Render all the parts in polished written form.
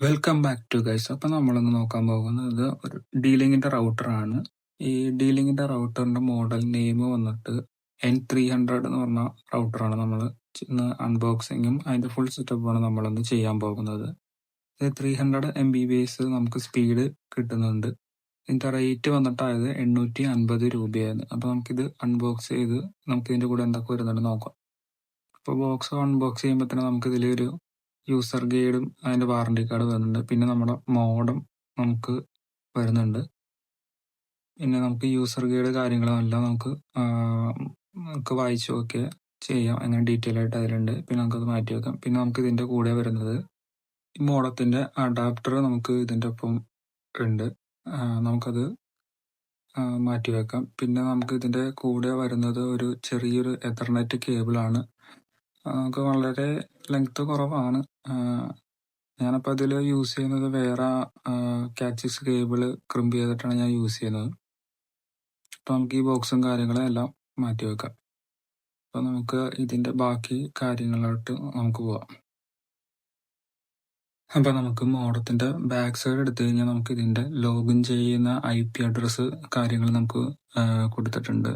Welcome back to guys. അപ്പം നമ്മളിന്ന് നോക്കാൻ പോകുന്നത് ഒരു ഡീലിങ്ങിന്റെ റൗട്ടറാണ്. ഈ ഡീലിങ്ങിന്റെ റൗട്ടറിന്റെ മോഡൽ നെയിം വന്നിട്ട് N300 എന്ന് പറഞ്ഞ റൗട്ടറാണ്. നമ്മൾ ഇന്ന് അൺബോക്സിങ്ങും അതിന്റെ ഫുൾ സെറ്റപ്പാണ് നമ്മളിന്ന് ചെയ്യാൻ പോകുന്നത്. ഇത് 300 MB നമുക്ക് സ്പീഡ് കിട്ടുന്നുണ്ട്. ഇതിന്റെ റേറ്റ് വന്നിട്ടായത് 850 രൂപയാണ്. അപ്പൊ നമുക്കിത് അൺബോക്സ് ചെയ്ത് നമുക്ക് ഇതിന്റെ കൂടെ എന്തൊക്കെ വരുന്നുണ്ട് നോക്കാം. അപ്പോൾ ബോക്സ് അൺബോക്സ് ചെയ്യുമ്പോൾ തന്നെ നമുക്ക് ഇതിലൊരു യൂസർ ഗൈഡും അതിന്റെ വാറണ്ടി കാർഡ് വരുന്നുണ്ട്. പിന്നെ നമ്മുടെ മോഡം നമുക്ക് വരുന്നുണ്ട്. പിന്നെ നമുക്ക് യൂസർ ഗൈഡ് കാര്യങ്ങളും എല്ലാം നമുക്ക് വായിച്ചു നോക്കിയാൽ ചെയ്യാം. അങ്ങനെ ഡീറ്റെയിൽ ആയിട്ട് അതിലുണ്ട്. പിന്നെ നമുക്കത് മാറ്റി വെക്കാം. പിന്നെ നമുക്ക് ഇതിന്റെ കൂടെ വരുന്നത് ഈ മോഡത്തിന്റെ അഡാപ്റ്റർ നമുക്ക് ഇതിന്റെ ഒപ്പം ഉണ്ട്. നമുക്കത് മാറ്റി വെക്കാം. പിന്നെ നമുക്ക് ഇതിന്റെ കൂടെ വരുന്നത് ഒരു ചെറിയൊരു എഥർനെറ്റ് കേബിളാണ്. നമുക്ക് വളരെ ലെങ്ത് കുറവാണ്. ഞാനപ്പോൾ അതിൽ യൂസ് ചെയ്യുന്നത് വേറെ കാച്ചിസ് കേബിള് ക്രിമ്പ് ചെയ്തിട്ടാണ് ഞാൻ യൂസ് ചെയ്യുന്നത്. അപ്പോൾ നമുക്ക് ഈ ബോക്സും കാര്യങ്ങളും എല്ലാം മാറ്റി വെക്കാം. അപ്പോൾ നമുക്ക് ഇതിന്റെ ബാക്കി കാര്യങ്ങളിലോട്ട് നമുക്ക് പോവാം. അപ്പോൾ നമുക്ക് മോഡത്തിന്റെ ബാക്ക് സൈഡ് എടുത്തു കഴിഞ്ഞാൽ നമുക്ക് ഇതിന്റെ ലോഗിൻ ചെയ്യുന്ന IP അഡ്രസ്സ് കാര്യങ്ങൾ നമുക്ക് കൊടുത്തിട്ടുണ്ട്.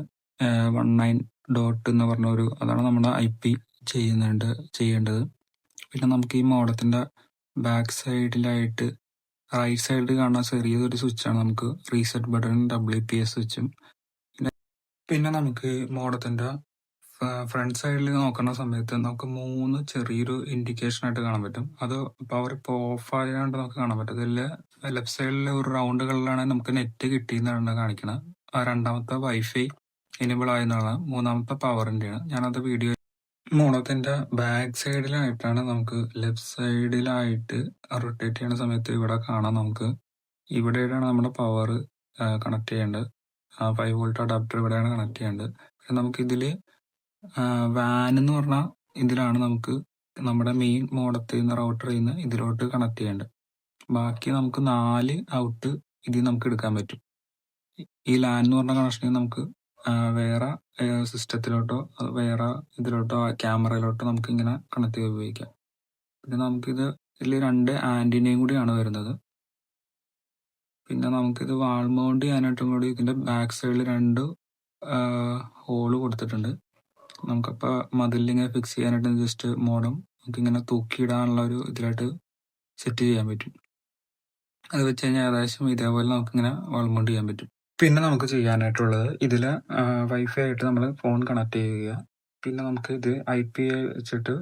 19 എന്ന് പറഞ്ഞ അതാണ് നമ്മുടെ IP ചെയ്യേണ്ടത്. പിന്നെ നമുക്ക് ഈ മോഡത്തിന്റെ ബാക്ക് സൈഡിലായിട്ട് റൈറ്റ് സൈഡിൽ കാണുന്ന ചെറിയൊരു സ്വിച്ചാണ് നമുക്ക് റീസെറ്റ് ബട്ടൺ WPS സ്വിച്ചും. പിന്നെ നമുക്ക് മോഡത്തിന്റെ ഫ്രണ്ട് സൈഡിൽ നോക്കുന്ന സമയത്ത് നമുക്ക് 3 ചെറിയൊരു ഇൻഡിക്കേഷൻ ആയിട്ട് കാണാൻ പറ്റും. അത് പവർ ഇപ്പോൾ ഓഫ് ആയതുകൊണ്ട് നമുക്ക് കാണാൻ പറ്റും. അതിൽ ലെഫ്റ്റ് സൈഡിൽ ഒരു റൗണ്ട് കളറിലാണ് നമുക്ക് നെറ്റ് കിട്ടിയെന്നാണ് കാണിക്കുന്നത്. രണ്ടാമത്തെ വൈഫൈ എനേബിൾ ആയെന്നാണ്. മൂന്നാമത്തെ പവറിന്റെയാണ്. ഞാനത് വീഡിയോ മോഡത്തിന്റെ ബാക്ക് സൈഡിലായിട്ടാണ് നമുക്ക് ലെഫ്റ്റ് സൈഡിലായിട്ട് റൊട്ടേറ്റ് ചെയ്യുന്ന സമയത്ത് ഇവിടെ കാണാം. നമുക്ക് ഇവിടെയാണ് നമ്മുടെ പവർ കണക്ട് ചെയ്യേണ്ടത്. 5 വോൾട്ട് അഡാപ്റ്റർ ഇവിടെയാണ് കണക്ട് ചെയ്യേണ്ടത്. പിന്നെ നമുക്ക് ഇതില് വാൻ എന്ന് പറഞ്ഞ ഇതിലാണ് നമുക്ക് നമ്മുടെ മെയിൻ മോഡത്തിൽ നിന്ന് റൗട്ടറിൽ നിന്ന് ഇതിലോട്ട് കണക്ട് ചെയ്യേണ്ടത്. ബാക്കി നമുക്ക് 4 ഔട്ട് ഇതിൽ നമുക്ക് എടുക്കാൻ പറ്റും. ഈ ലാൻ എന്ന് പറഞ്ഞ കണക്ഷനിൽ നമുക്ക് വേറെ സിസ്റ്റത്തിലോട്ടോ വേറെ ഇതിലോട്ടോ ക്യാമറയിലോട്ടോ നമുക്ക് ഇങ്ങനെ കണക്ട് ചെയ്ത് ഉപയോഗിക്കാം. പിന്നെ നമുക്കിത് ഇതിൽ 2 ആന്റിനയും കൂടിയാണ് വരുന്നത്. പിന്നെ നമുക്കിത് വാൾ മൗണ്ട് ചെയ്യാനായിട്ടും കൂടി ഇതിന്റെ ബാക്ക് സൈഡിൽ 2 ഹോള് കൊടുത്തിട്ടുണ്ട്. നമുക്കപ്പോൾ മതിലിങ്ങനെ ഫിക്സ് ചെയ്യാനായിട്ട് ജസ്റ്റ് മോഡം നമുക്കിങ്ങനെ തൂക്കിയിടാനുള്ള ഒരു ഇതിലായിട്ട് സെറ്റ് ചെയ്യാൻ പറ്റും. അത് വെച്ച് കഴിഞ്ഞാൽ ഏകദേശം ഇതേപോലെ നമുക്കിങ്ങനെ വാൾ മൗണ്ട് ചെയ്യാൻ പറ്റും. പിന്നെ നമുക്ക് ചെയ്യാനായിട്ടുള്ളത് ഇതിൽ വൈഫൈ ആയിട്ട് നമ്മൾ ഫോൺ കണക്ട് ചെയ്യുക. പിന്നെ നമുക്ക് ഇത് IP വെച്ചിട്ട്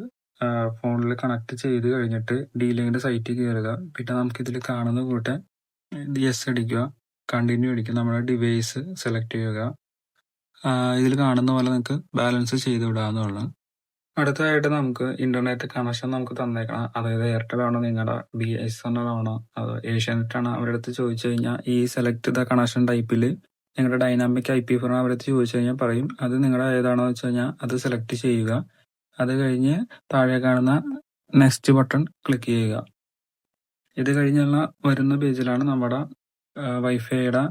ഫോണിൽ കണക്ട് ചെയ്ത് കഴിഞ്ഞിട്ട് ഡീലിങ്ങിന്റെ സൈറ്റിൽ കയറുക. പിന്നെ നമുക്ക് ഇതിൽ കാണുന്ന കൂട്ടെ yes അടിക്കുക, കണ്ടിന്യൂ അടിക്കുക, നമ്മുടെ ഡിവൈസ് സെലക്ട് ചെയ്യുക. ഇതിൽ കാണുന്ന പോലെ നിങ്ങൾക്ക് ബാലൻസ് ചെയ്ത് വിടാവുന്നതാണ്. അടുത്തതായിട്ട് നമുക്ക് ഇന്റർനെറ്റ് കണക്ഷൻ നമുക്ക് തന്നേക്കണം. അതായത് എയർടെൽ ആണോ നിങ്ങളുടെ BSNL ആണോ അത് ഏഷ്യാനെറ്റ് ആണോ അവരുടെ അടുത്ത് ചോദിച്ചു കഴിഞ്ഞാൽ ഈ സെലക്ട് ദ കണക്ഷൻ ടൈപ്പിൽ നിങ്ങളുടെ ഡൈനാമിക് IP ഫോൺ അവരുടെ അടുത്ത് ചോദിച്ചു കഴിഞ്ഞാൽ പറയും. അത് നിങ്ങളുടെ ഏതാണോ വെച്ച് കഴിഞ്ഞാൽ അത് സെലക്ട് ചെയ്യുക. അത് കഴിഞ്ഞ് താഴെ കാണുന്ന നെക്സ്റ്റ് ബട്ടൺ ക്ലിക്ക് ചെയ്യുക. ഇത് കഴിഞ്ഞുള്ള വരുന്ന പേജിലാണ് നമ്മുടെ വൈഫൈയുടെ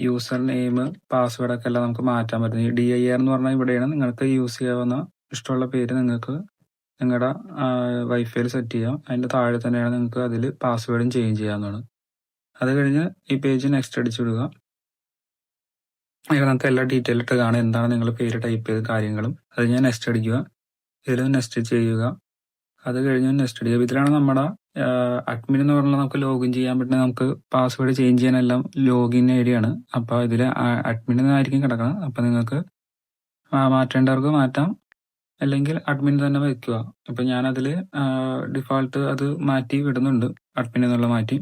യൂസർ നെയിം പാസ്വേഡ് ഒക്കെ എല്ലാം നമുക്ക് മാറ്റാൻ പറ്റും. ഈ DIR എന്ന് പറഞ്ഞാൽ ഇവിടെയാണ് നിങ്ങൾക്ക് യൂസ് ചെയ്യാവുന്ന ഇഷ്ടമുള്ള പേര് നിങ്ങൾക്ക് നിങ്ങളുടെ വൈഫൈയിൽ സെറ്റ് ചെയ്യാം. അതിന്റെ താഴെ തന്നെയാണ് നിങ്ങൾക്ക് അതിൽ പാസ്വേഡും ചേഞ്ച് ചെയ്യാവുന്നതാണ്. അത് കഴിഞ്ഞ് ഈ പേജ് നെക്സ്റ്റ് അടിച്ചു വിടുക. അതിനകത്ത് എല്ലാ ഡീറ്റെയിൽ ഇട്ട് കാണാം എന്താണ് നിങ്ങൾ പേര് ടൈപ്പ് ചെയ്ത കാര്യങ്ങളും. അത് ഞാൻ നെക്സ്റ്റ് അടിക്കുക. ഇതിൽ നെക്സ്റ്റ് ചെയ്യുക. അത് കഴിഞ്ഞ് നെക്സ്റ്റ് അടിക്കുക. ഇതിലാണ് നമ്മുടെ അഡ്മിൻ എന്ന് പറഞ്ഞാൽ നമുക്ക് ലോഗിൻ ചെയ്യാൻ പറ്റുന്ന നമുക്ക് പാസ്വേഡ് ചേഞ്ച് ചെയ്യാനെല്ലാം ലോഗിൻ ഏരിയയാണ്. അപ്പോൾ ഇതിൽ അഡ്മിൻ ആയിരിക്കും കിടക്കണം. അപ്പോൾ നിങ്ങൾക്ക് മാറ്റേണ്ടവർക്ക് മാറ്റാം, അല്ലെങ്കിൽ അഡ്മിൻ തന്നെ വയ്ക്കുക. അപ്പം ഞാനതിൽ ഡിഫോൾട്ട് അത് മാറ്റി വിടുന്നുണ്ട്, അഡ്മിൻ എന്നുള്ള മാറ്റി.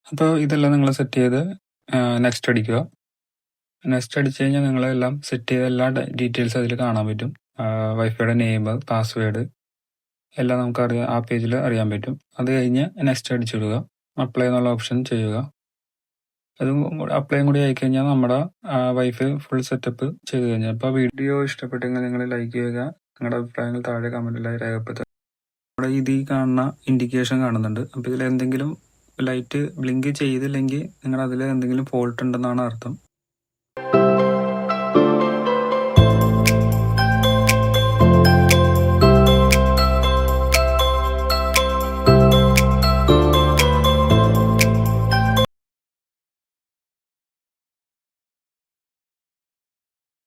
അപ്പോൾ ഇതെല്ലാം നിങ്ങൾ സെറ്റ് ചെയ്ത് നെക്സ്റ്റ് അടിക്കുക. നെക്സ്റ്റ് അടിച്ചു കഴിഞ്ഞാൽ നിങ്ങളെല്ലാം സെറ്റ് ചെയ്ത എല്ലാ ഡീറ്റെയിൽസ് അതിൽ കാണാൻ പറ്റും. വൈഫൈയുടെ നെയിം, പാസ്വേഡ് എല്ലാം നമുക്ക് ആ പേജിൽ അറിയാൻ പറ്റും. അത് കഴിഞ്ഞ് നെക്സ്റ്റ് അടിച്ചിടുക. അപ്ലൈ എന്നുള്ള ഓപ്ഷൻ ചെയ്യുക. അതും അപ്ലൈയും കൂടി ആയിക്കഴിഞ്ഞാൽ നമ്മുടെ വൈഫൈ ഫുൾ സെറ്റപ്പ് ചെയ്ത് കഴിഞ്ഞാൽ. അപ്പോൾ വീഡിയോ ഇഷ്ടപ്പെട്ടെങ്കിൽ നിങ്ങൾ ലൈക്ക് ചെയ്യുക. നിങ്ങളുടെ അഭിപ്രായങ്ങൾ താഴെ കമന്റിലായി രേഖപ്പെടുത്തുക. നമ്മുടെ ഇതിൽ കാണുന്ന ഇൻഡിക്കേഷൻ കാണുന്നുണ്ട്. അപ്പോൾ ഇതിൽ എന്തെങ്കിലും ലൈറ്റ് ബ്ലിങ്ക് ചെയ്തില്ലെങ്കിൽ നിങ്ങൾ അതിൽ എന്തെങ്കിലും ഫോൾട്ട് ഉണ്ടെന്നാണ് അർത്ഥം.